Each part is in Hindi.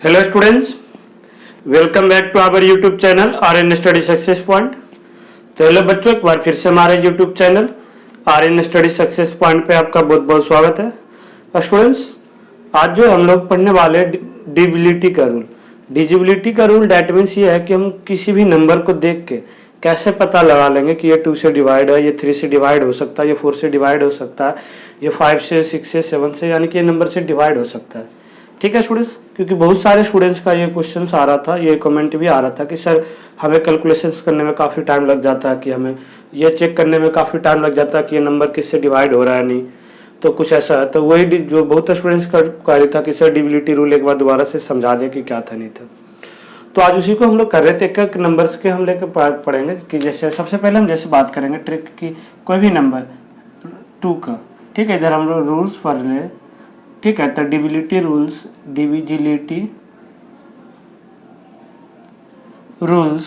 Hello students, welcome back to our YouTube channel R N study success point. तो हेलो बच्चों, एक बार फिर से हमारे YouTube channel R N study success point पे आपका बहुत बहुत स्वागत है। स्टूडेंट्स, आज जो हम लोग पढ़ने वाले डिविजिबिलिटी का रूल। डिविजिबिलिटी का रूल डेट मीन्स ये है कि हम किसी भी नंबर को देख के कैसे पता लगा लेंगे कि ये 2 से डिवाइड है, ये 3 से डिवाइड हो सकता है, ये 4 से डिवाइड हो सकता है, ये 5 से, 6 से, 7 से, यानी कि ये नंबर से डिवाइड हो सकता है। ठीक है स्टूडेंट्स, क्योंकि बहुत सारे स्टूडेंट्स का ये क्वेश्चन आ रहा था, ये कमेंट भी आ रहा था कि सर हमें कैलकुलेशंस करने में काफ़ी टाइम लग जाता है, कि हमें ये चेक करने में काफ़ी टाइम लग जाता है कि ये नंबर किससे डिवाइड हो रहा है नहीं, तो कुछ ऐसा है। तो वही जो बहुत स्टूडेंट्स का कार्य था कि सर डिविजिबिलिटी रूल एक बार दोबारा से समझा दे कि क्या था नहीं था। तो आज उसी को हम लोग कर रहे थे, एक एक नंबर्स के हम लेकर पढ़ेंगे। कि जैसे सबसे पहले हम जैसे बात करेंगे ट्रिक की, कोई भी नंबर 2 का, ठीक है, इधर हम लोग रूल्स पढ़ रहे, ठीक है। तो डिविजिबिलिटी रूल्स,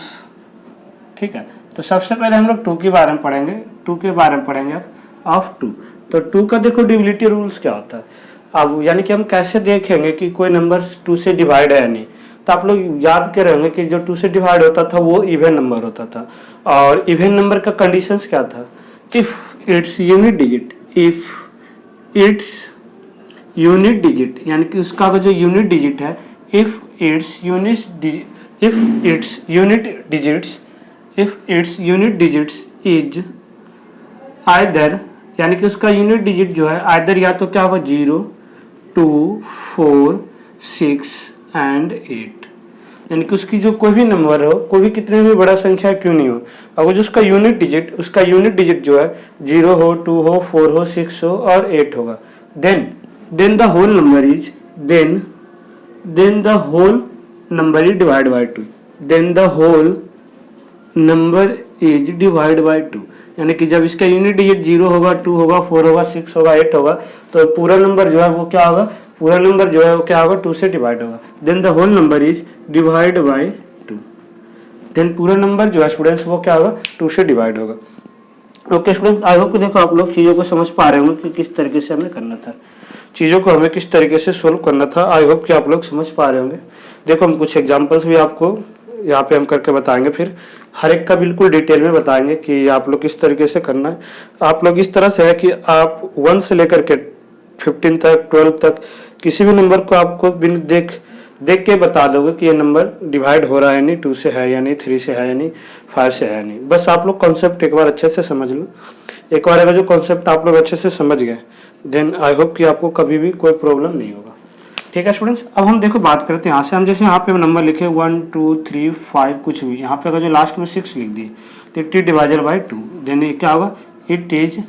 ठीक है। तो सबसे पहले हम लोग 2 के बारे में पढ़ेंगे, 2 के बारे में पढ़ेंगे ऑफ 2। तो 2 का देखो डिविजिबिलिटी रूल्स क्या होता है। अब यानी कि हम कैसे देखेंगे कि कोई नंबर 2 से डिवाइड है या नहीं। तो आप लोग याद कर रहे होंगे कि जो 2 से डिवाइड होता था वो इवन नंबर होता था, और इवन नंबर का कंडीशंस क्या था, if its unit digit, if its unit digit, यानी कि उसका जो यूनिट डिजिट है, if its unit digits is either, यानी कि उसका यूनिट डिजिट जो है आइदर या तो क्या होगा 0, 2, 4, 6 एंड 8, यानी कि उसकी जो कोई भी नंबर हो, कोई भी कितने भी बड़ा संख्या क्यों नहीं हो, अगर जो उसका यूनिट डिजिट जो है 0 हो, 2 हो, 4 हो, 6 हो और 8 होगा, then the whole number is then the whole number is divided by 2, then the whole number is divided by 2, यानी कि जब इसका यूनिट डिजिट 0 होगा, 2 होगा, 4 होगा, 6 होगा, 8 होगा, तो पूरा नंबर जो है वो क्या होगा, पूरा नंबर जो है वो क्या होगा, 2 से डिवाइड होगा। then the whole number is divided by 2, then पूरा नंबर जो है स्टूडेंट्स वो क्या होगा, 2 से डिवाइड होगा। ओके स्टूडेंट, आई होप कि देखो आप लोग चीज़ों को समझ पा रहे होंगे कि किस तरीके से हमें करना था, चीज़ों को हमें किस तरीके से सोल्व करना था। आई होप कि आप लोग समझ पा रहे होंगे। देखो हम कुछ एग्जांपल्स भी आपको यहाँ पे हम करके बताएंगे, फिर हर एक का बिल्कुल डिटेल में बताएंगे कि आप लोग किस तरीके से करना है। आप लोग इस तरह से है कि आप 1 से लेकर के 15 तक, 12 तक किसी भी नंबर को आपको देख के बता दोगे कि ये नंबर डिवाइड हो रहा है नहीं, 2 से है या नहीं, 3 से है या नहीं, 5 से है नहीं। बस आप लोग कॉन्सेप्ट एक बार अच्छे से समझ लो। एक बार अगर जो कॉन्सेप्ट आप लोग अच्छे से समझ गए, देन आई होप कि आपको कभी भी कोई प्रॉब्लम नहीं होगा। ठीक है स्टूडेंट्स, अब हम देखो बात करते हैं यहाँ से। हम जैसे यहाँ पे नंबर लिखे 1, 2, 3, 5 कुछ भी, यहाँ पे अगर जो लास्ट में 6 लिख दिए तो इट इज डिवाइजल बाई 2, देन ये क्या होगा, इट इज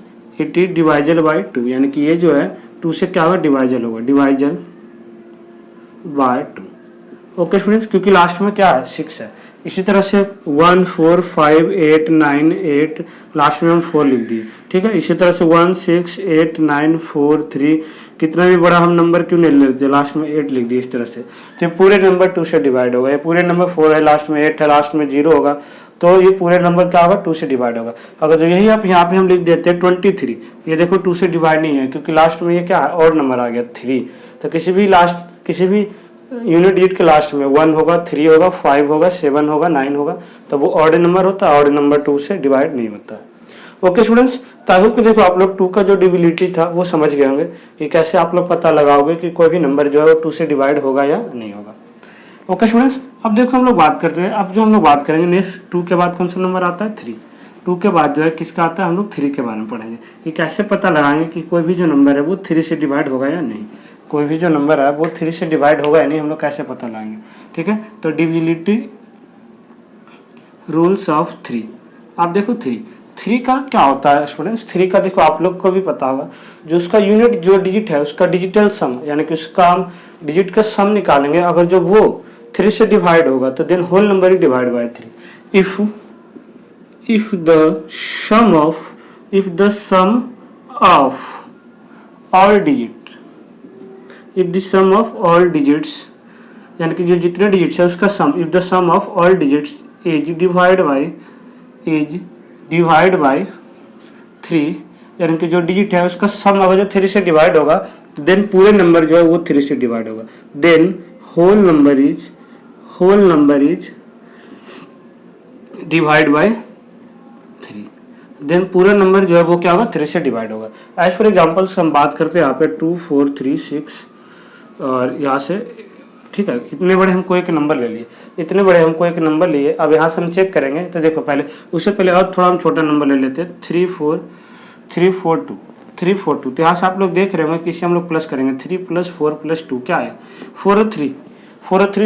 डिवाइजल बाई 2, यानी कि ये जो है 2 से क्या होगा, डिवाइजल होगा, डिवाइजल बाय 2। ओके स्टूडेंट्स, क्योंकि लास्ट में क्या है, 6 है। इसी तरह से 1, 4, 5, 8, 9, 8, लास्ट में हम 4 लिख दिए, ठीक है। इसी तरह से 1, 6, 8, 9, 4, 3, कितना भी बड़ा हम नंबर क्यों नहीं लेते, लास्ट में 8 लिख दिए इस तरह से, तो पूरे नंबर 2 से डिवाइड होगा। ये पूरे नंबर 4 है, लास्ट में 8 है, लास्ट में 0 होगा, तो ये पूरे नंबर क्या होगा, 2 से डिवाइड होगा। अगर जो यही आप यहाँ पे हम लिख देते हैं 23, ये देखो 2 से डिवाइड नहीं है, क्योंकि लास्ट में ये क्या है, और नंबर आ गया 3। तो किसी भी यूनिट डिजिट के लास्ट में 1 होगा, 3 होगा, 5 होगा, 7 होगा, 9 होगा, तो वो ऑड नंबर होता है, ऑड नंबर 2 से डिवाइड नहीं होता है। ओके स्टूडेंट्स, तो आई होप कि देखो आप लोग 2 का जो डिविजिबिलिटी था वो समझ गए होंगे कि कैसे आप लोग पता लगाओगे कि कोई भी नंबर जो है वो 2 से डिवाइड होगा या नहीं होगा। ओके स्टूडेंट्स, अब देखो हम लोग बात करते हैं, अब जो हम लोग बात करेंगे नेक्स्ट 2 के बाद कौन सा नंबर आता है, 3। 2 के बाद जो है किसका आता है, हम लोग 3 के बारे में पढ़ेंगे कि कैसे पता लगाएंगे कि कोई भी जो नंबर है वो 3 से डिवाइड होगा या नहीं, कोई भी जो नंबर है वो 3 से डिवाइड होगा या नहीं, हम लोग कैसे पता लगाएंगे। ठीक है, तो डिविजिबिलिटी रूल्स ऑफ 3। आप देखो 3 का क्या होता है स्टूडेंट्स, 3 का देखो आप लोग को भी पता होगा, जो उसका यूनिट जो डिजिट है उसका डिजिटल सम, यानी कि उसका हम डिजिट का सम निकालेंगे, अगर जो वो 3 से डिवाइड होगा तो then whole number is divide by 3। If the sum of all digit, if the sum of all digits, यानी कि जो जितने डिजिट्स है उसका सम, if the sum of all digits is divided by 3, यानी कि जो डिजिट है उसका सम अगर जो 3 से डिवाइड होगा तो देन पूरे नंबर जो है वो 3 से डिवाइड होगा, then whole number is divide by 3, then पूरा नंबर जो है वो क्या होगा 3 से डिवाइड होगा। एज फॉर एग्जाम्पल्स हम बात करते हैं यहाँ पे 2 4 3 6 और यहाँ से, ठीक है, इतने बड़े हमको एक नंबर ले लिए, इतने बड़े हमको एक नंबर लिए। अब यहाँ से हम चेक करेंगे तो देखो पहले, उससे पहले और थोड़ा हम छोटा नंबर ले लेते हैं 3 4 3 4 2 3 4 2। तो यहाँ से आप लोग देख रहे होंगे कि इसे हम लोग प्लस करेंगे, 3 + 4 + 2 क्या है 4 और 3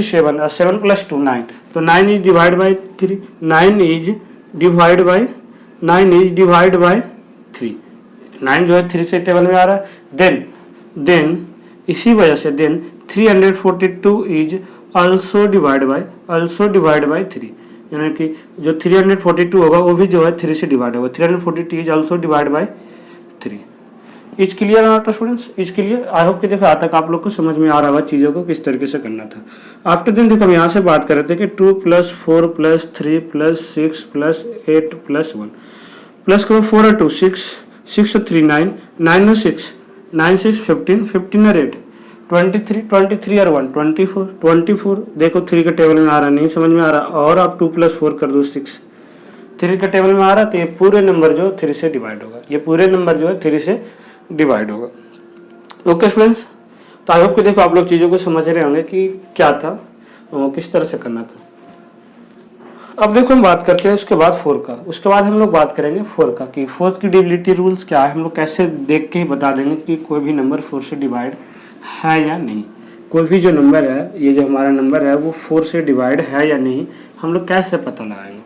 7 और 7 + 2 9। तो 9 is divide by 3, 9 is divide by 3, 9 जो है 3 से टेबल में आ रहा है। देन इसी वजह से then 342 is also divide by 3, यानी कि जो 342 होगा वो भी जो है 3 से डिवाइड होगा। 342 is also divide by 3। Is clear not students? Is clear? I hope कि देखो आज तक आप लोग को समझ में आ रहा होगा चीज़ों को किस तरीके से करना था। आफ्टर दिन देखो हम यहाँ से बात कर रहे थे कि 2 + 4 + 3 + 6 + 8 + 1 प्लस करो 4 और 2 6 6 और 3 9 9 और 6 9 6 15 15 और 8 23 23 और 1 24 24। देखो 3 का टेबल में आ रहा, नहीं समझ में आ रहा, और आप 2 + 4 कर दो 6, 3 का टेबल में आ रहा, तो ये पूरे नंबर जो 3 से डिवाइड होगा, ये पूरे नंबर जो है 3 से डिवाइड होगा। ओके स्टूडेंट्स, तो आई होप कि देखो आप लोग चीज़ों को समझ रहे होंगे कि क्या था और किस तरह से करना था। अब देखो हम बात करते हैं उसके बाद 4 का, उसके बाद हम लोग बात करेंगे 4 का कि 4 की डिविजिबिलिटी रूल्स क्या है, हम लोग कैसे देख के ही बता देंगे कि कोई भी नंबर 4 से डिवाइड है या नहीं। कोई भी जो नंबर है, ये जो हमारा नंबर है वो 4 से डिवाइड है या नहीं, हम लोग कैसे पता लगाएंगे।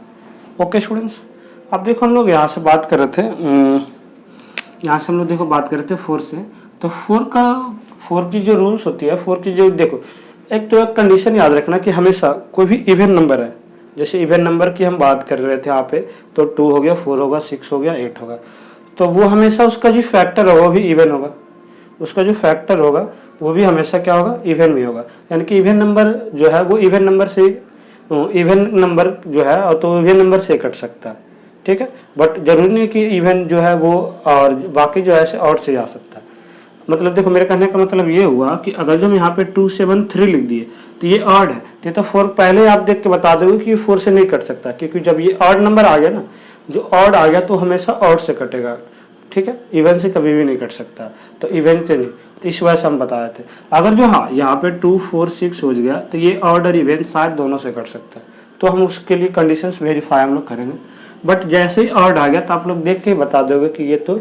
ओके स्टूडेंट्स, अब देखो हम लोग यहाँ से बात कर रहे थे, यहाँ से हम लोग देखो बात कर रहे थे 4 से। तो 4 की जो रूल्स होती है, 4 की जो देखो, एक तो एक कंडीशन याद रखना कि हमेशा कोई भी इवन नंबर है, जैसे इवन नंबर की हम बात कर रहे थे यहाँ पे, तो 2 हो गया, 4 होगा, 6 हो गया, 8 होगा, तो वो हमेशा उसका जो फैक्टर होगा वो भी इवन होगा, उसका जो फैक्टर होगा वो भी हमेशा क्या होगा, इवन भी होगा। यानी कि इवन नंबर जो है वो इवन नंबर से, इवन नंबर जो है तो इवन नंबर से कट सकता है, ठीक है, बट जरूरी नहीं कि इवन जो है वो और बाकी जो है ऑड से आ सकता है। मतलब देखो मेरे कहने का मतलब ये हुआ कि अगर जो हम यहाँ पे 2 7 3 लिख दिए तो ये ऑड है, तो ये तो 4 पहले आप देख के बता दोगे कि 4 से नहीं कट सकता, क्योंकि जब ये ऑड नंबर आ गया ना, जो ऑड आ गया तो हमेशा ऑड से कटेगा, ठीक है, इवन से कभी भी नहीं कट सकता, तो इवन से नहीं, तो इस वजह से हम बता रहे थे। अगर जो हाँ यहाँ पे 2 4 6 हो गया तो ये ऑड और इवन शायद दोनों से कट सकता है, तो हम उसके लिए कंडीशंस वेरीफाई हम लोग करेंगे। बट जैसे ही ऑड आ गया तो आप लोग देख के बता दोगे कि ये तो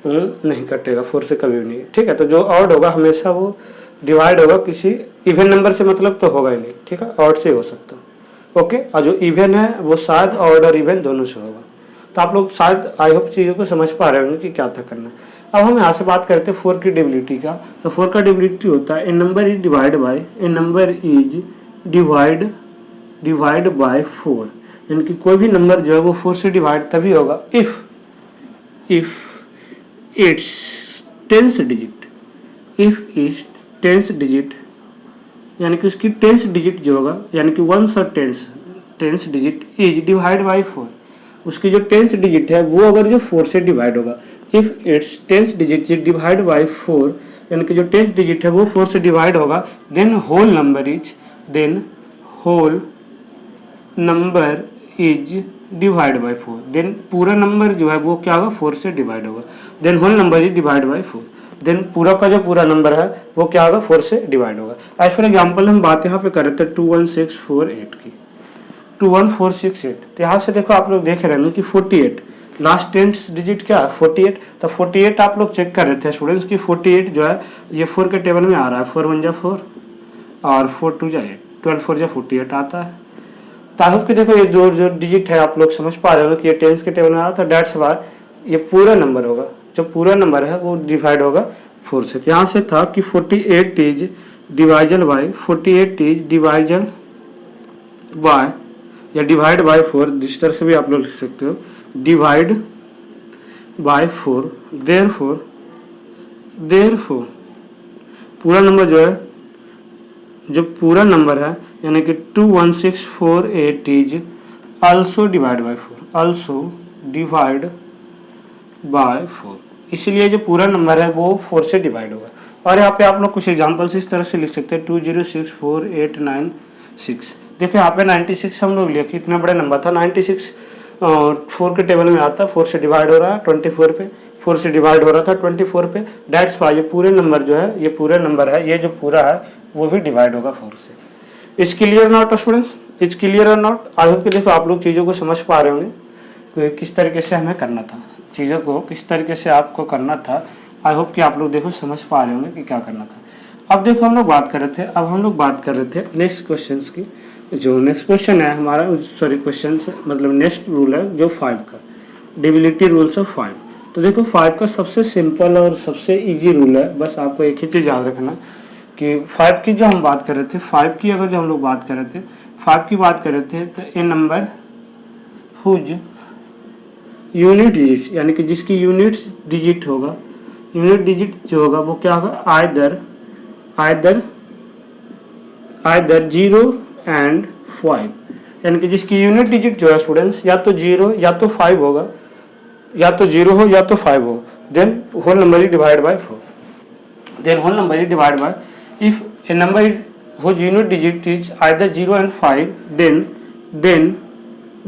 नहीं कटेगा, 4 से कभी भी नहीं, ठीक है। तो जो ऑड होगा हमेशा वो डिवाइड होगा किसी इवन नंबर से, मतलब तो होगा ही नहीं, ठीक है, ऑड से हो सकता है। ओके, और जो इवन है वो शायद ऑड और इवन दोनों से होगा। तो आप लोग शायद आई होप चीज़ों को समझ पा रहे होंगे कि क्या था करना। अब हम यहाँ से बात करते हैं 4 की डिविजिबिलिटी का। तो 4 का डिविजिबिलिटी होता है ए नंबर इज डिवाइड बाय 4, यानी कि कोई भी नंबर जो है वो 4 से डिवाइड तभी होगा if it's tens digit, if is tens digit, यानी कि उसकी टेंस डिजिट जो होगा, यानी कि वंस और tens digit is divide by 4, उसकी जो टेंस डिजिट है वो अगर जो 4 से डिवाइड होगा, if it's tens digit is divide by 4, यानी कि जो टेंस डिजिट है वो 4 से डिवाइड होगा, then whole number is divide by 4, then पूरा नंबर जो है वो क्या होगा, 4 से डिवाइड होगा, then whole number is divide by 4, then पूरा का जो पूरा नंबर है वो क्या होगा, 4 से डिवाइड होगा। एज फॉर एग्जाम्पल हम बात यहाँ पे कर रहे थे 21648 की, 21468। तो यहाँ से देखो आप लोग देख रहे हैं कि 48 लास्ट टेंस डिजिट क्या है, 48। तो 48 आप लोग चेक कर रहे थे स्टूडेंट्स की 48 जो है ये 4 के टेबल में आ रहा है, 4 1 जा 4 और 4 2 जा 8, 12 4 जा 48 आता है। तो आई होप कि देखो ये जो डिजिट है आप लोग समझ पा रहे हो कि ये टेंस के टेबल में आ रहा था, डेट्स वाई ये पूरा नंबर होगा, जो पूरा नंबर है वो डिवाइड होगा 4 से। यहाँ से था कि 48 इज डिवाइजल बाय या डिवाइड बाय 4, जिस तरह से भी आप लोग लिख सकते हो, डिवाइड बाय 4, देयरफॉर पूरा नंबर जो है, जो पूरा नंबर है यानी कि 21648 इज आल्सो डिवाइड बाय 4, इसलिए जो पूरा नंबर है वो 4 से डिवाइड होगा। और यहाँ पे आप लोग कुछ एग्जाम्पल्स इस तरह से लिख सकते हैं 206489 देखिए यहाँ पे 96 हम लोग लिए कि इतना बड़ा नंबर था 96 4 के टेबल में आता, 4 से डिवाइड हो रहा है 24 पे, 4 से डिवाइड हो रहा था 24 पे, डेट्स वाई ये पूरे नंबर जो है, ये पूरे नंबर है, ये जो पूरा है वो भी डिवाइड होगा 4 से। It's clear not students, it's clear और नॉट? आई होप कि देखो आप लोग चीज़ों को समझ पा रहे होंगे कि किस तरीके से हमें करना था, चीज़ों को किस तरीके से आपको करना था। आई होप कि आप लोग देखो समझ पा रहे होंगे कि क्या करना था। अब देखो हम लोग बात कर रहे थे, अब हम लोग बात कर रहे थे नेक्स्ट क्वेश्चन की। जो नेक्स्ट क्वेश्चन है हमारा, सॉरी क्वेश्चन मतलब नेक्स्ट रूल है जो 5 का, डिविलिटी रूल्स ऑफ 5। तो देखो 5 का सबसे सिंपल और सबसे इजी रूल है, बस आपको एक ही चीज़ याद रखना कि 5 की जो हम बात कर रहे थे, 5 की अगर जो हम लोग बात कर रहे थे, 5 की बात कर रहे थे तो ए नंबर हुज यूनिट डिजिट यानी कि जिसकी यूनिट डिजिट होगा, यूनिट डिजिट जो होगा वो क्या होगा, आइदर 0 एंड 5 यानी कि जिसकी यूनिट डिजिट जो है स्टूडेंट्स या तो 0 या तो 5 होगा, या तो 0 हो या तो 5 हो, then whole number is divide by 4, then whole number is divide by, if a number whose unit digit is either 0 and 5 then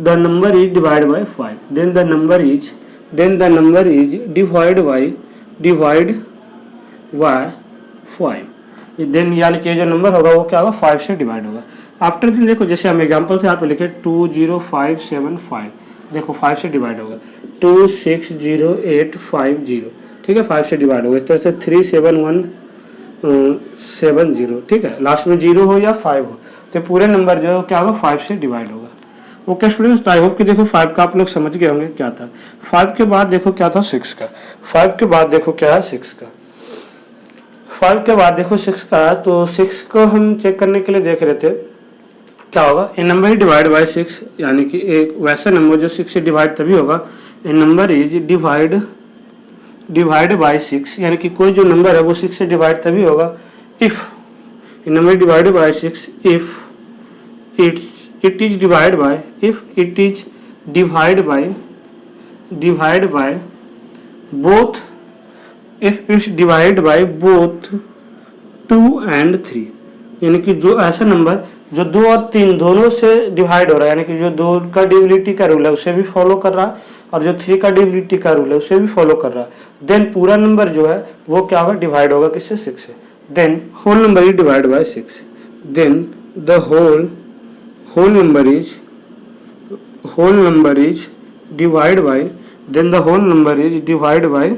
the number is divided by 5, then the number is divided by 5, then यानी कि जो नंबर होगा वो क्या होगा 5 से डिवाइड होगा। आफ्टर दिन देखो जैसे हम एग्जांपल से यहाँ पे लिखे 20575 देखो 5 से डिवाइड होगा, 26085 ठीक है 5 से डिवाइड होगा। इस तरह से 37170 ठीक है, लास्ट में 0 हो या 5 हो तो पूरे नंबर जो है क्या होगा 5 से डिवाइड होगा। ओके स्टूडेंट्स, आई होप कि देखो 5 का आप लोग समझ गए होंगे क्या था। 5 के बाद देखो क्या था 6 का, 5 के बाद देखो क्या है 6 का, 5 के बाद देखो 6 का है। तो 6 को हम चेक करने के लिए देख रहे थे क्या होगा, ए नंबर इज डिवाइड बाय 6 यानी कि एक वैसा नंबर जो 6 से डिवाइड तभी होगा, ए नंबर इज डिवाइड बाय 6 यानी कि कोई जो नंबर है वो 6 से डिवाइड तभी होगा if a number divided by 6 if it is divided by, if it is divided by both, if it's divided by both 2 and 3 यानी कि जो ऐसा नंबर जो 2 और 3 दोनों से डिवाइड हो रहा है, यानी कि जो 2 का डिविलिटी का रूल है उसे भी फॉलो कर रहा है और जो 3 का डिविलिटी का रूल है उसे भी फॉलो कर रहा है, देन पूरा नंबर जो है वो क्या होगा डिवाइड होगा किससे 6 से, then whole number is divide by 6, then the whole number is divided by, then the whole number is divided by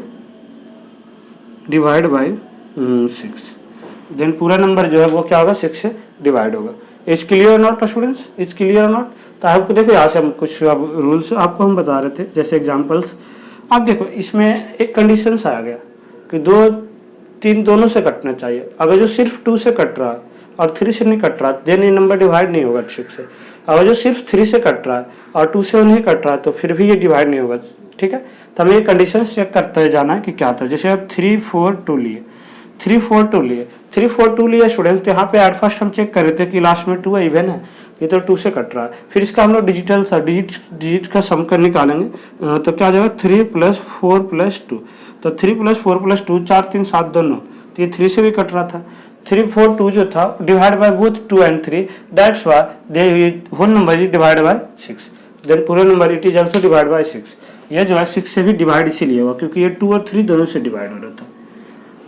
6, then पूरा नंबर जो है वो क्या होगा 6 से डिवाइड होगा। It's clear not students, it's clear not? तो आपको देखो यहाँ से हम कुछ अब रूल्स आपको हम बता रहे थे, जैसे एग्जांपल्स आप देखो इसमें एक कंडीशन आ गया कि 2 3 दोनों से कटना चाहिए, अगर जो सिर्फ 2 से कट रहा है और 3 से नहीं कट रहा देन ये नंबर डिवाइड नहीं होगा 6 से, अगर जो सिर्फ 3 से कट रहा है और 2 से नहीं कट रहा है तो फिर भी ये डिवाइड नहीं होगा। ठीक है, तो हमें ये कंडीशन चेक करते जाना है कि क्या था। जैसे अब 3 4 2 लिए, 3 4 2 लिए, 3 4 2 लिए स्टूडेंट्स, तो यहाँ पे एट फर्स्ट हम चेक कर रहे थे कि लास्ट में 2 है इवन है, ये तो 2 से कट रहा है, फिर इसका हम लोग डिजिट का सम कर निकालेंगे तो क्या आ जाएगा 3 + 4 + 2, तो 3 + 4 + 2 4 3 7 2 9, तो ये 3 से भी कट रहा था, 3 4 2 जो था divide by both 2 and 3, that's why the whole number is divide by 6, then पूरा नंबर it is also divide by 6, ये जो है 6 से भी डिवाइड इसीलिए हुआ क्योंकि ये 2 और 3 दोनों से डिवाइड हो रहा था।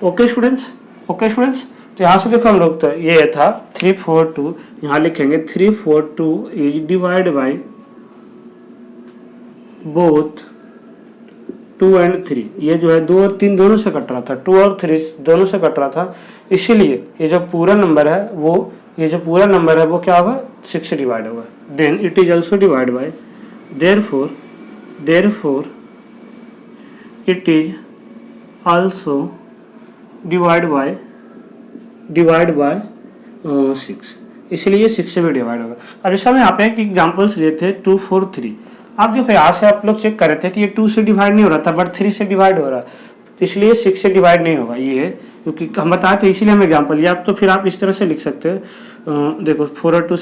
ओके स्टूडेंट्स, ओके स्टूडेंट्स, तो यहाँ से देखो हम लोग तो ये था 3 4 2, यहाँ लिखेंगे 3 4 2 is divide by both 2 and 3, ये जो है 2 और 3 दोनों से कट रहा था, 2 और 3 दोनों से कट रहा था, इसीलिए ये जो पूरा नंबर है वो क्या होगा 6 से डिवाइड होगा, then it is also divide by, therefore it is also divide by 6, इसलिए 6 से भी डिवाइड होगा। अब जैसा हम यहाँ पे एक एग्जांपल्स लिए थे 2 4 3, आप देखो यहाँ से आप लोग चेक कर रहे थे कि ये 2 से डिवाइड नहीं हो रहा था बट 3 से डिवाइड हो रहा है, इसलिए 6 से डिवाइड नहीं होगा, ये क्योंकि हम बताए थे इसीलिए हम एग्जांपल लिया। आप तो फिर आप इस तरह से लिख सकते हैं, देखो 4 2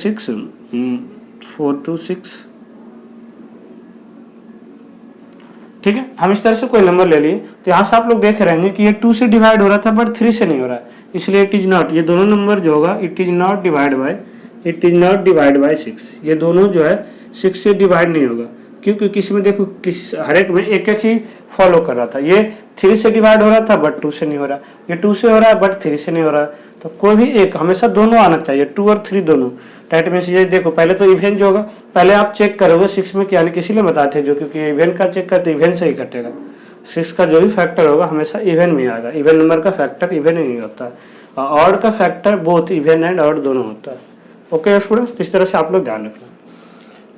6 ठीक है। हम इस तरह से कोई नंबर ले लिए तो यहाँ से आप लोग देख रहे हैं कि ये 2 से डिवाइड हो रहा था बट 3 से नहीं हो रहा है, इसलिए इट इज नॉट, ये दोनों नंबर जो होगा it is not divide by 6, ये दोनों जो है 6 से डिवाइड नहीं होगा। क्यों? क्योंकि इसमें देखो हर एक में एक एक ही फॉलो कर रहा था। ये 3 से डिवाइड हो रहा था बट 2 से नहीं हो रहा, ये 2 से हो रहा है बट 3 से नहीं हो रहा। तो कोई भी एक, हमेशा दोनों आना चाहिए, 2 और 3 दोनों। टाइट में ये देखो पहले तो इवेंट जो होगा पहले आप चेक करोगे 6 में, यानी किसी ने बताते जो, क्योंकि इवेंट का चेक करते इवेंट से ही कटेगा। 6 का जो भी फैक्टर होगा हमेशा इवेंट में आएगा। इवेंट नंबर का फैक्टर इवेंट नहीं होता है, ऑड का factor both event and odd दोनों होता है। ओके स्टूडेंट्स, इस तरह से आप लोग ध्यान रखना।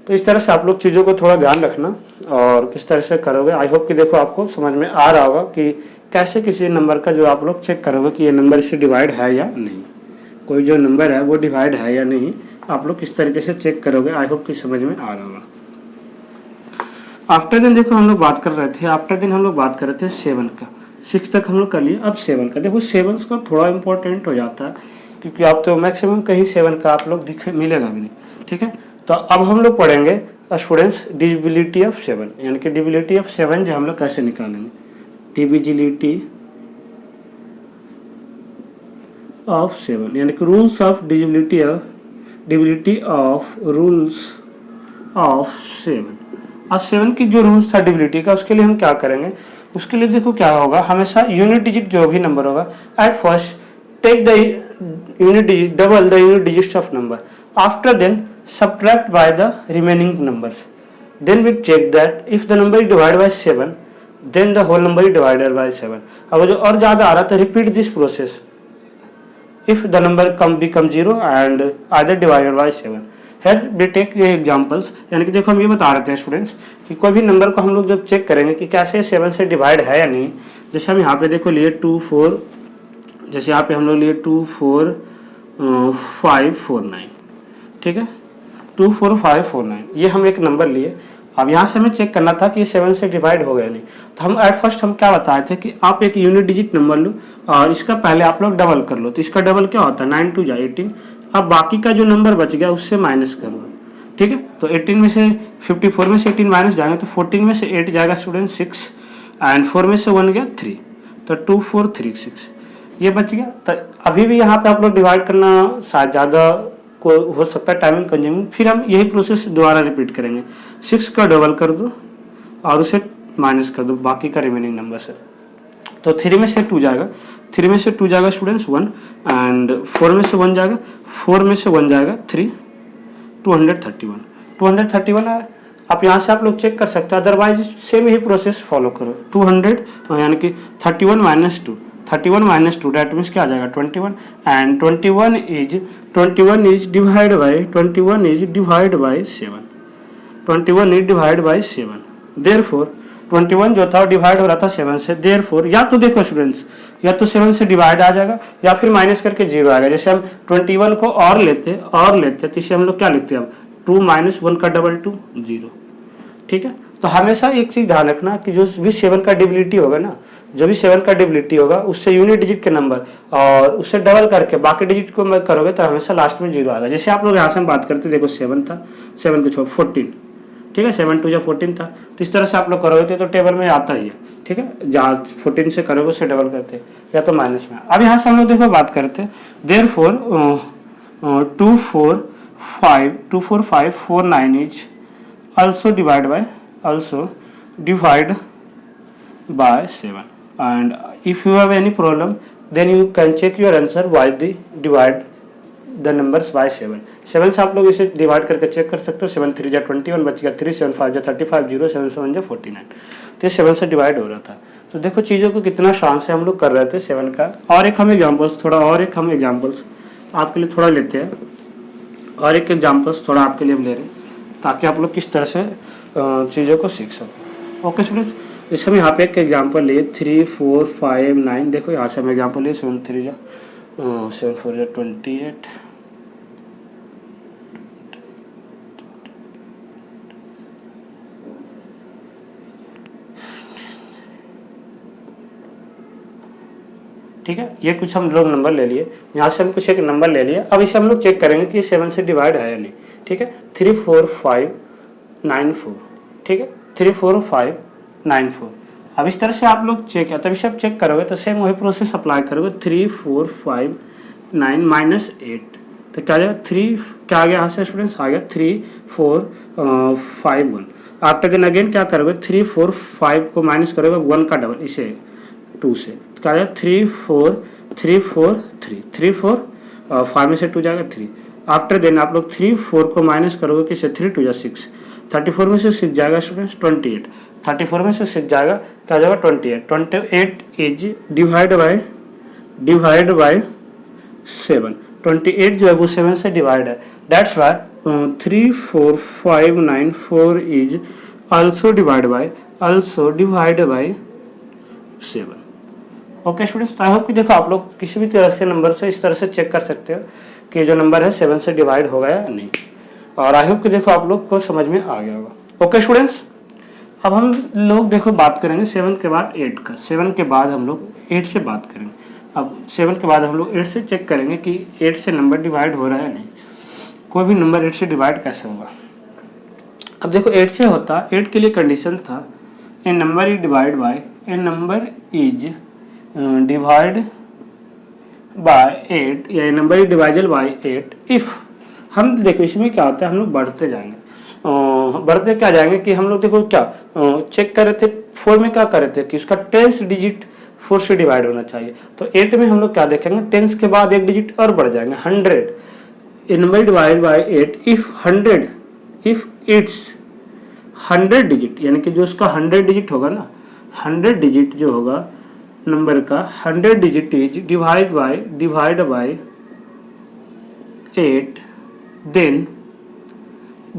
तो इस तरह से आप लोग चीज़ों को थोड़ा ध्यान रखना और किस तरह से करोगे। आई होप कि देखो आपको समझ में आ रहा होगा कि कैसे किसी नंबर का जो आप लोग चेक करोगे कि ये नंबर इससे डिवाइड है या नहीं, कोई जो नंबर है वो डिवाइड है या नहीं, आप लोग किस तरीके से चेक करोगे। आई होप कि समझ में आ रहा होगा। आफ्टर दिन देखो हम लोग बात कर रहे थे, आफ्टर दिन हम लोग बात कर रहे थे 7 का। 6 तक हम लोग कर लिए, अब 7 का। देखो 7 का थोड़ा इंपॉर्टेंट हो जाता है क्योंकि आप तो मैक्सिमम कहीं 7 का आप लोग मिलेगा भी नहीं, ठीक है। तो अब हम लोग पढ़ेंगे स्टूडेंट्स डिविजिबिलिटी ऑफ 7, यानी कि डिविजिबिलिटी ऑफ 7 जो हम लोग कैसे निकालेंगे। डिविजिबिलिटी ऑफ 7 यानी कि rules of divisibility of rules of 7। अब 7 की जो रूल्स था डिविजिबिलिटी का, उसके लिए हम क्या करेंगे, उसके लिए देखो क्या होगा, हमेशा यूनिट डिजिट जो भी नंबर होगा at first take the unit digit double the unit digits of number, after then subtract by the remaining numbers, then we check that if the number is divided by 7 then the whole number is divided by 7। अब जो और ज़्यादा आ रहा था repeat this process if the number become 0 and either divided by 7। Here we take examples, यानी कि देखो हम ये बता रहे थे स्टूडेंट्स कि कोई भी नंबर को हम लोग जब चेक करेंगे कि कैसे 7 से डिवाइड है या नहीं। जैसे हम यहाँ पे देखो लिए 2 4, जैसे यहाँ पे हम लोग लिए 2 4 5 4 9, ठीक है, 2 4 5 4 9 ये हम एक नंबर लिए। अब यहाँ से हमें चेक करना था कि 7 से डिवाइड हो गया नहीं, तो हम एट फर्स्ट हम क्या बताए थे कि आप एक यूनिट डिजिट नंबर लो और इसका पहले आप लोग डबल कर लो। तो इसका डबल क्या होता है 9 2 जा 18। अब बाकी का जो नंबर बच गया उससे माइनस कर लो, ठीक है। तो 18 में से 54 में से 18 माइनस जाएंगे तो 14 में से 8 जाएगा स्टूडेंट 6 एंड 4 में से 1 गया 3, तो 2 4 3 6 ये बच गया। तो अभी भी यहाँ पे आप लोग डिवाइड करना शायद ज़्यादा को हो सकता है टाइमिंग कंज्यूमिंग, फिर हम यही प्रोसेस दोबारा रिपीट करेंगे। 6 का डबल कर दो और उसे माइनस कर दो बाकी का रिमेनिंग नंबर से। तो 3 में से 2 जाएगा, 3 में से 2 जाएगा स्टूडेंट्स 1 एंड 4 में से 1 जाएगा, 4 में से 1 जाएगा 3, 231 है। आप यहाँ से आप लोग चेक कर सकते हैं, अदरवाइज सेम ही प्रोसेस फॉलो करो। 200 यानी कि 31 माइनस 2, 31 माइनस 2 डेट मीन्स क्या आ जाएगा 21 and 21 is divide by 7, 21 is divide by 7। Therefore 21 जो था डिवाइड हो रहा था 7 से, देयरफॉर या तो देखो स्टूडेंट्स या तो 7 से डिवाइड आ जाएगा या फिर माइनस करके 0 आएगा। जैसे हम 21 को और लेते तो इसे हम लोग क्या लिखते हैं अब 2 माइनस 1 का डबल 2 0, ठीक है। तो हमेशा एक चीज ध्यान रखना कि जो भी 7 का डिविजिबिलिटी होगा ना, जो भी 7 का डिविजिबिलिटी होगा उससे यूनिट डिजिट के नंबर और उससे डबल करके बाकी डिजिट को मैं करोगे तो हमेशा लास्ट में 0 आएगा। जैसे आप लोग यहाँ से हम बात करते देखो 7 था, 7 को छोड़ 14, ठीक है, 7 2 14 था। तो इस तरह से आप लोग करोगे तो टेबल में आता ही है, ठीक है। जहाँ 14 से करोगे उससे डबल करते या तो माइनस में। अब यहाँ से हम लोग देखो बात करते therefore 2 4 5 4 9 is also divide by 7 and if you have any problem then you can check your answer why they divide the numbers by 7 से आप लोग इसे डिवाइड करके चेक कर सकते हो। 7 3 जा 21 बच गया 3 7 5 जा 35 0 7 7 जा 49, तो 7 से डिवाइड हो रहा था। तो देखो चीज़ों को कितना शान से हम लोग कर रहे थे 7 का। और एक हम एग्जाम्पल्स आपके लिए थोड़ा लेते हैं, और एक एग्जाम्पल्स थोड़ा आपके लिए हम ले रहे हैं ताकि आप लोग किस तरह से चीज़ों को सीख सकें। ओके स्टूडेंट्स, जैसे हम यहाँ पे एक एग्जांपल लिए 3 4 5 9, देखो यहाँ से हम एग्जांपल लिए 7 3 जा 7 4 जा 28, ठीक है। ये कुछ हम लोग नंबर ले लिए, यहाँ से हम कुछ एक नंबर ले लिए। अब इसे हम लोग चेक करेंगे कि 7 से डिवाइड है या नहीं, ठीक है। 3 4 5 9 4, ठीक है, 3 4 5 94। अब इस तरह से आप लोग चेक, तभी से आप चेक करोगे तो सेम वही प्रोसेस अप्लाई करोगे। 3 4 5 9 माइनस 8 तो क्या आ जाएगा 3, क्या आ गया यहाँ से स्टूडेंट्स, आ गया 3 4 5 1। आफ्टर अगेन क्या करोगे 3 4 5 को माइनस करोगे 1 का डबल इसे 2 से, तो क्या आ जाएगा 3 4 3 4 3 3 4 5 में से 2 जाएगा 3। आफ्टर देन आप लोग 3 4 को माइनस करोगे किसे 3 2 6, 34 में से 6 जाएगा स्टूडेंट्स 28, 34 में से 6 जाएगा क्या जाएगा 28, 28 इज डिवाइड बाय 7, 28 जो है वो 7 से डिवाइड है, that's why 3 4 5 9 4 is also divide bye 7। Okay students, I hope कि देखो आप लोग किसी भी तरह के नंबर से इस तरह से चेक कर सकते हो कि जो नंबर है 7 से डिवाइड हो गया या नहीं, और आई होप कि देखो आप लोग को समझ में आ गया होगा। ओके स्टूडेंट्स, अब हम लोग देखो बात करेंगे 7 के बाद 8 का। 7 के बाद हम लोग 8 से बात करेंगे। अब 7 के बाद हम लोग 8 से चेक करेंगे कि 8 से नंबर डिवाइड हो रहा है या नहीं। कोई भी नंबर 8 से डिवाइड कैसे होगा। अब देखो 8 से होता, 8 के लिए कंडीशन था a number is divide by divide by 8 या number is divisible by 8 if. हम देखो इसमें क्या होता है, हम लोग बढ़ते जाएंगे, बढ़ते क्या जाएंगे कि हम लोग देखो क्या चेक कर रहे थे 4 में, क्या कर रहे थे कि उसका 10th डिजिट 4 से डिवाइड होना चाहिए। तो 8 में हम लोग क्या देखेंगे 10 के बाद एक डिजिट और बढ़ जाएंगे 100। A number divide by 8 if it's 100 digit, यानी कि जो उसका 100 डिजिट होगा ना, 100 डिजिट जो होगा नंबर का 100 digit is divide by 8,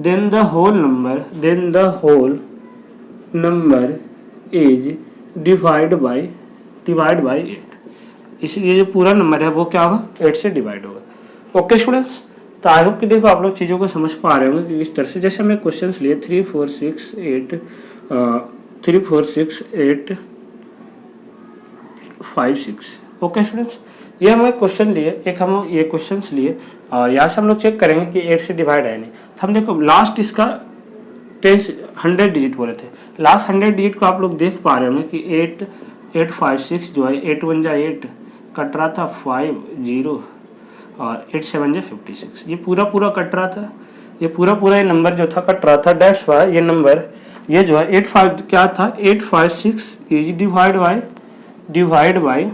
then the whole number is divide by 8। इसलिए जो पूरा नंबर है वो क्या होगा 8 से डिवाइड होगा। ओके स्टूडेंट्स, तो आई होप कि देखो आप लोग चीज़ों को समझ पा रहे होंगे कि इस तरह से जैसे हमें क्वेश्चंस लिए 3 4 6 8 5 6। ओके स्टूडेंट्स, ये हमें क्वेश्चन लिए, एक हम ये क्वेश्चंस लिए और यहाँ से हम लोग चेक करेंगे कि 8 से डिवाइड है नहीं। तो हम देखो लास्ट इसका 100 डिजिट बोले थे, लास्ट 100 डिजिट को आप लोग देख पा रहे होंगे कि 8 5 6 जो है 8 1 जा 8 कट रहा था 5 0 और 8 7 जा 56, ये पूरा कट रहा था, ये पूरा ये नंबर जो था कट रहा था। दैट्स वाई ये नंबर ये जो है 8 5 क्या था 8 5 6 इज डिवाइड बाय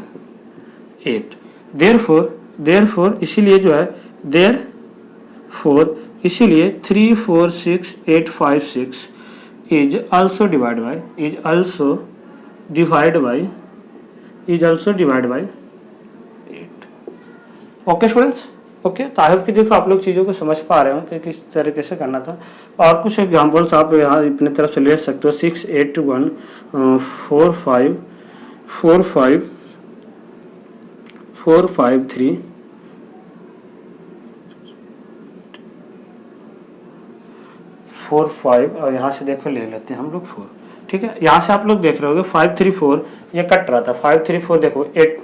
8। देयरफॉर इसीलिए जो है इसीलिए 3 4 6 8 5 6 is also divide by 8। Okay students, okay, तो आई होप कि देखो आप लोग चीज़ों को समझ पा रहे हो कि किस तरीके से करना था। और कुछ एग्जांपल्स आप यहाँ अपने तरफ से ले सकते हो 6 8 1 4 5 4 5 4 5 3 4 5 और यहाँ से देखो ले लेते हैं हम लोग 4। ठीक है, यहाँ से आप लोग देख रहे होगे 5 3 4 ये कट रहा था 5 3 4 देखो 8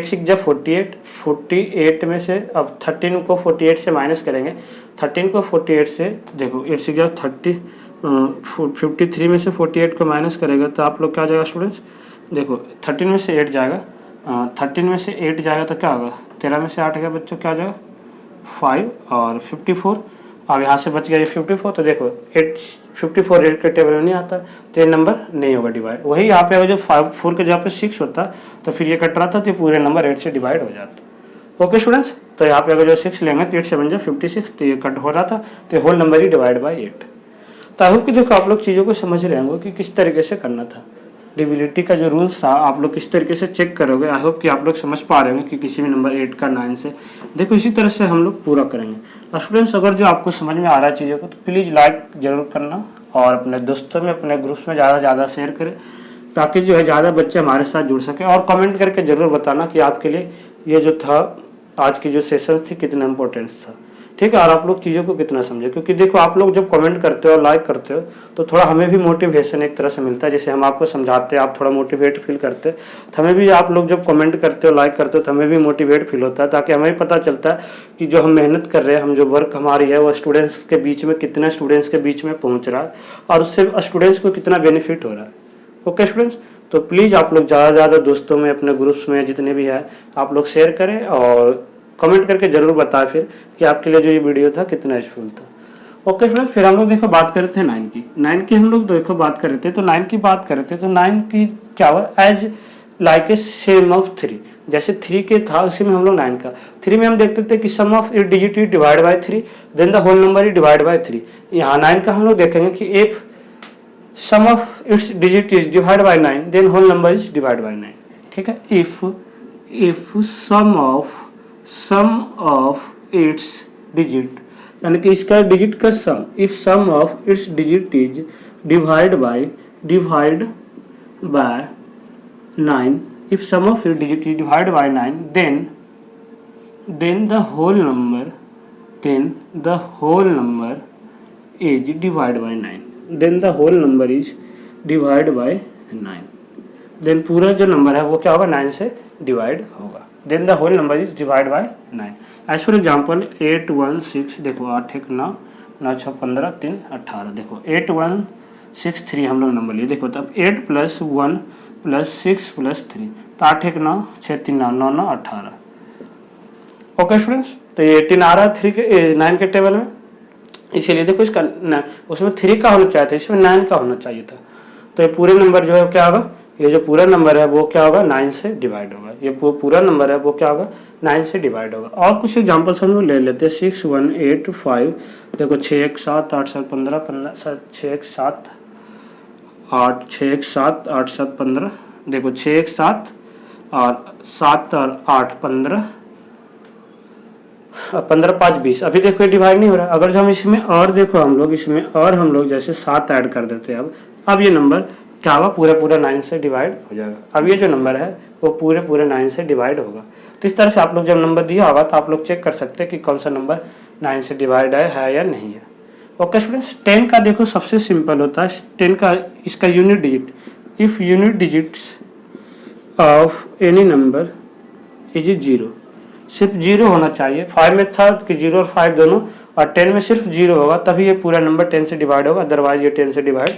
6 जब 48 में से अब 13 को 48 से माइनस करेंगे, 13 को 48 से देखो 8 6 जब 53 में से 48 को माइनस करेगा तो आप लोग क्या जाएगा स्टूडेंट्स, देखो 13 में से 8 जाएगा, 13 में से 8 जाएगा तो क्या होगा 13 में से 8 गया बच्चों क्या जाएगा 5 और 54। अब यहाँ से बच गया ये 54, तो देखो 54 8 के टेबल में नहीं आता तो ये नंबर नहीं होगा डिवाइड। वही यहाँ पे जो 4 के जगह पे 6 होता तो फिर ये कट रहा था तो ये पूरे नंबर 8 से डिवाइड हो जाता। ओके स्टूडेंट्स, तो यहाँ पे अगर जो 6 लेंगे तो 8 7 56 तो ये कट हो रहा था तो होल नंबर ही डिवाइड बाई 8। तो आई होप कि देखो आप लोग चीज़ों को समझ रहे होंगे कि किस तरीके से करना था। डिविलिटी का जो रूल्स था आप लोग किस तरीके से चेक करोगे, आई होप कि आप लोग समझ पा रहे होंगे कि किसी भी नंबर 8 का 9 से देखो इसी तरह से हम लोग पूरा करेंगे। और स्टूडेंट्स अगर जो आपको समझ में आ रहा है चीज़ों को तो प्लीज़ लाइक ज़रूर करना और अपने दोस्तों में अपने ग्रुप्स में ज़्यादा से ज़्यादा शेयर करें ताकि जो है ज़्यादा बच्चे हमारे साथ जुड़ सकें। और कमेंट करके ज़रूर बताना कि आपके लिए ये जो था आज की जो सेशन थी कितना इंपॉर्टेंस था। ठीक है, और आप लोग चीज़ों को कितना समझे, क्योंकि देखो आप लोग जब कमेंट करते हो लाइक करते हो तो थोड़ा हमें भी मोटिवेशन एक तरह से मिलता है। जैसे हम आपको समझाते हैं आप थोड़ा मोटिवेट फील करते हैं तो हमें भी आप लोग जब कमेंट करते हो लाइक करते हो तो हमें भी मोटिवेट फील होता है, ताकि हमें भी पता चलता है कि जो हम मेहनत कर रहे हैं, हम जो वर्क हमारी है वो स्टूडेंट्स के बीच में कितना स्टूडेंट्स के बीच में पहुँच रहा है और उससे स्टूडेंट्स को कितना बेनिफिट हो रहा है। ओके स्टूडेंट्स, तो प्लीज़ आप लोग ज़्यादा से ज़्यादा दोस्तों में, अपने ग्रुप्स में जितने भी है आप लोग शेयर करें और कमेंट करके ज़रूर बताएं फिर कि आपके लिए जो ये वीडियो था कितना यूजफुल था। ओके फ्रेंड्स, फिर हम लोग देखो बात कर रहे थे 9 की। 9 की हम लोग देखो बात कर रहे थे, तो 9 की बात कर रहे थे, तो 9 की क्या हुआ, as like a same of 3, जैसे 3 के था उसी में हम लोग 9 का। 3 में हम देखते थे कि sum of it digit is divide by 3, then the whole number is divide by 3। यहाँ 9 का हम लोग देखेंगे कि if sum of its digit is divide by 9 then whole number is divide by 9। ठीक है, if sum of its digit, यानी कि इसका डिजिट का sum, if sum of its digit is divide by 9, if sum of its digit is divided by 9 then the whole number is divided by 9, then the whole number is divided by 9, then पूरा जो नंबर है वो क्या होगा, 9 से डिवाइड होगा, then the whole number is divided by 9। As for example 8 1 6, देखो 8 1 9 9 6 15 3 18, देखो 8 1 6 3 हम लोग नंबर लिए, देखो तब 8 + 1 + 6 + 3, तो 8 1 9 6 3 9 9 9 18। ओके स्टूडेंट्स, तो ये 18 आ रहा है 3 के 9 के टेबल में, इसीलिए देखो इसका उसमें 3 का होना चाहिए था, इसमें 9 का होना चाहिए था। तो ये पूरे नंबर जो है क्या होगा, ये जो पूरा नंबर है वो क्या होगा, 9 से डिवाइड होगा, ये पूरा नंबर है वो क्या होगा, 9 से डिवाइड होगा। और कुछ एग्जांपल्स हम लोग ले लेते हैं। 6 1 8 5, देखो 6 1 7 8 7 15 15 6 1 7 8 6 1 7 8 7 15, देखो 6 1 7 और 7 और 8 15 15 5 20। अभी देखो ये डिवाइड नहीं हो रहा। अगर जो हम इसमें और देखो हम लोग जैसे 7 ऐड कर देते हैं, अब ये नंबर क्या होगा, पूरा 9 से डिवाइड हो जाएगा। अब ये जो नंबर है वो पूरे 9 से डिवाइड होगा। तो इस तरह से आप लोग जब नंबर दिया होगा तो आप लोग चेक कर सकते हैं कि कौन सा नंबर 9 से डिवाइड है या नहीं है। ओके स्टूडेंट्स, 10 का देखो सबसे सिंपल होता है। 10 का इसका unit digit, if unit digits of any number is 0, सिर्फ 0 होना चाहिए। 5 में था कि 0 और 5 दोनों, और 10 में सिर्फ 0 होगा तभी ये पूरा नंबर 10 से डिवाइड होगा, अदरवाइज ये 10 से डिवाइड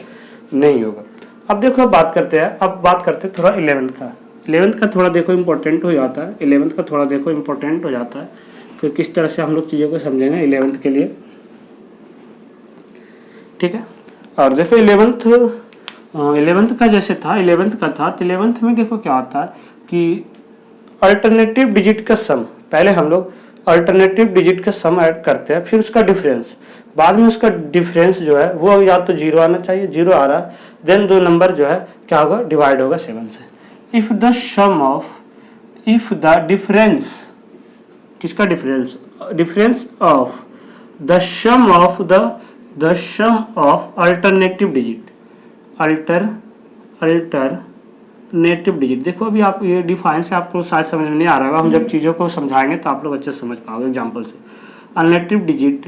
नहीं होगा। अब देखो बात करते हैं थोड़ा 11th का। 11th का थोड़ा देखो इम्पोर्टेंट हो जाता है। 11th का थोड़ा देखो इम्पोर्टेंट हो जाता है कि किस तरह से हम लोग चीज़ों को समझेंगे 11th के लिए। ठीक है, और देखो 11th का जैसे था, 11th का था, तो 11th में देखो क्या आता है कि अल्टरनेटिव डिजिट का सम, पहले हम लोग अल्टरनेटिव डिजिट का सम ऐड करते हैं, फिर उसका डिफरेंस, बाद में उसका डिफरेंस जो है वो या तो 0 आना चाहिए, 0 आ रहा है, देन दो नंबर जो है क्या होगा, डिवाइड होगा 7 से। इफ द डिफरेंस, किसका difference, difference of the sum of alternative digit, alternative digit. देखो अभी आप ये डिफाइन से आपको शायद समझ में नहीं आ रहा होगा, हम जब चीज़ों को समझाएंगे तो आप लोग अच्छे से समझ पाओगे एग्जाम्पल से। अल्टरनेटिव डिजिट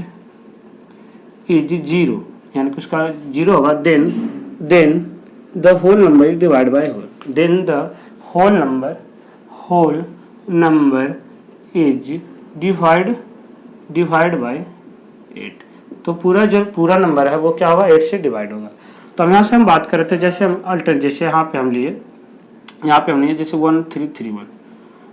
इज 0, यानी कि उसका 0 होगा, then the whole number is divide by whole, then the whole number is divide by 8। तो पूरा नंबर है वो क्या होगा, 8 से डिवाइड होगा। तो हम यहाँ से हम बात कर रहे थे, जैसे हम जैसे यहाँ पे हम लिए जैसे 1331,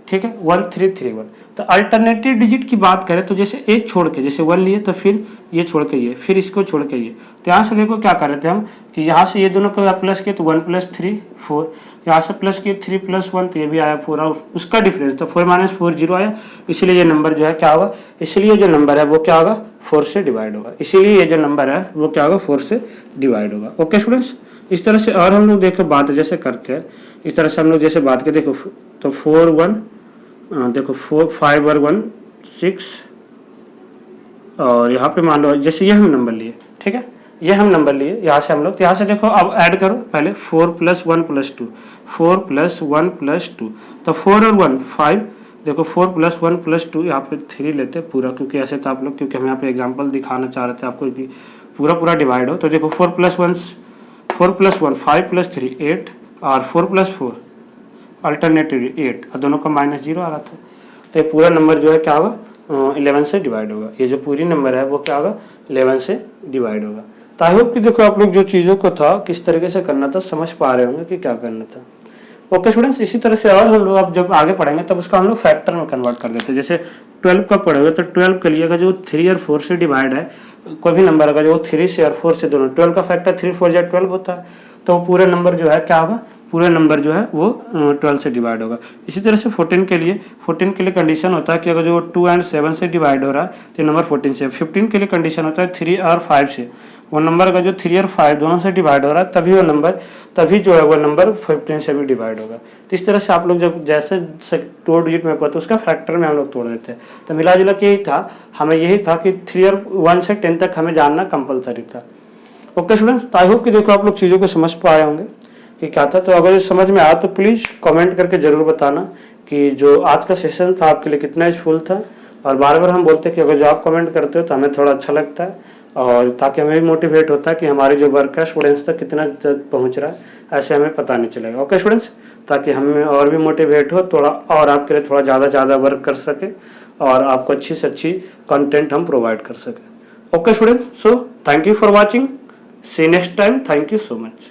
ठीक है, 1331। तो अल्टरनेटिव डिजिट की बात करें तो जैसे एक छोड़ के, जैसे 1 लिए तो फिर ये छोड़ के ये, फिर इसको छोड़ के ये। तो यहाँ से देखो क्या कर रहे थे हम कि यहाँ से ये दोनों को प्लस किए तो 1 + 3 4, यहाँ से प्लस किए 3 + 1 तो ये भी आया 4, और उसका डिफरेंस तो 4 - 4 0 आया, इसीलिए ये नंबर जो है क्या होगा, इसलिए जो नंबर है वो क्या होगा, 4 से डिवाइड होगा, इसीलिए ये जो नंबर है वो क्या होगा, 4 से डिवाइड होगा। ओके स्टूडेंट्स, इस तरह से और हम लोग देखो बात जैसे करते हैं, इस तरह से हम लोग जैसे बात करते देखो, तो 4 1 देखो 4 5 और 1 6, और यहाँ पे मान लो जैसे ये हम नंबर लिए, ठीक है, ये हम नंबर लिए यहाँ से हम लोग, तो यहाँ से देखो अब ऐड करो पहले 4 + 1 + 2, 4 + 1 + 2, तो 4 और 1 5, देखो 4 + 1 + 2, यहाँ पे 3 लेते पूरा, क्योंकि ऐसे था आप लोग, क्योंकि हम यहाँ पे एग्जांपल दिखाना चाह रहे थे आपको कि पूरा डिवाइड हो। तो देखो 4 + 1 5 + 3 8, और 4 + 4 अल्टरनेटिव 8, और दोनों का -0 आ रहा था। तो ये पूरा नंबर जो है क्या होगा, 11 से डिवाइड होगा। ये जो पूरी नंबर है वो क्या होगा, 11 से डिवाइड होगा। तो आई होप कि देखो आप लोग जो चीज़ों को था किस तरीके से करना था समझ पा रहे होंगे कि क्या करना था। ओके स्टूडेंट्स, इसी तरह से और हम लोग अब जब आगे पढ़ेंगे तब उसका हम लोग फैक्टर में कन्वर्ट कर देते हैं। जैसे 12 का पढ़ोगे तो 12 के लिए अगर जो 3 और 4 से डिवाइड है, कोई भी नंबर अगर जो 3 से और 4 से दोनों, 12 का फैक्टर 3 4 या 12 होता है, तो पूरे नंबर जो है क्या होगा, पूरे नंबर जो है वो 12 से डिवाइड होगा। इसी तरह से 14 के लिए कंडीशन होता है कि अगर जो 2 और 7 से डिवाइड हो रहा है तो नंबर 14 से। 15 के लिए कंडीशन होता है 3 और 5 से, वो नंबर का जो 3 और 5 दोनों से डिवाइड हो रहा है तभी जो है वो नंबर 15 से भी डिवाइड होगा। तो इस तरह से आप लोग जब जैसे 2 डिजिट में पढ़ते उसका फैक्टर में हम लोग तोड़ देते हैं। तो मिला जुला के यही था, हमें यही था कि 3 और 1 से 10 तक हमें जानना कंपलसरी था। ओके स्टूडेंट्स, आई होप कि देखो आप लोग चीज़ों को समझ पाए होंगे कि क्या था। तो अगर समझ में आया तो प्लीज़ कमेंट करके ज़रूर बताना कि जो आज का सेशन था आपके लिए कितना यूजफुल था। और बार बार हम बोलते हैं कि अगर जो आप कमेंट करते हो तो हमें थोड़ा अच्छा लगता है, और ताकि हमें भी मोटिवेट होता है कि हमारी जो वर्क है स्टूडेंट्स तक कितना पहुंच रहा है, ऐसे हमें पता नहीं चलेगा। ओके स्टूडेंट्स, ताकि हमें और भी मोटिवेट हो थोड़ा, और आपके लिए थोड़ा ज़्यादा वर्क कर सके और आपको अच्छी से अच्छी कंटेंट हम प्रोवाइड कर सकें। Okay students, so thank you for watching, see next time, thank you so much.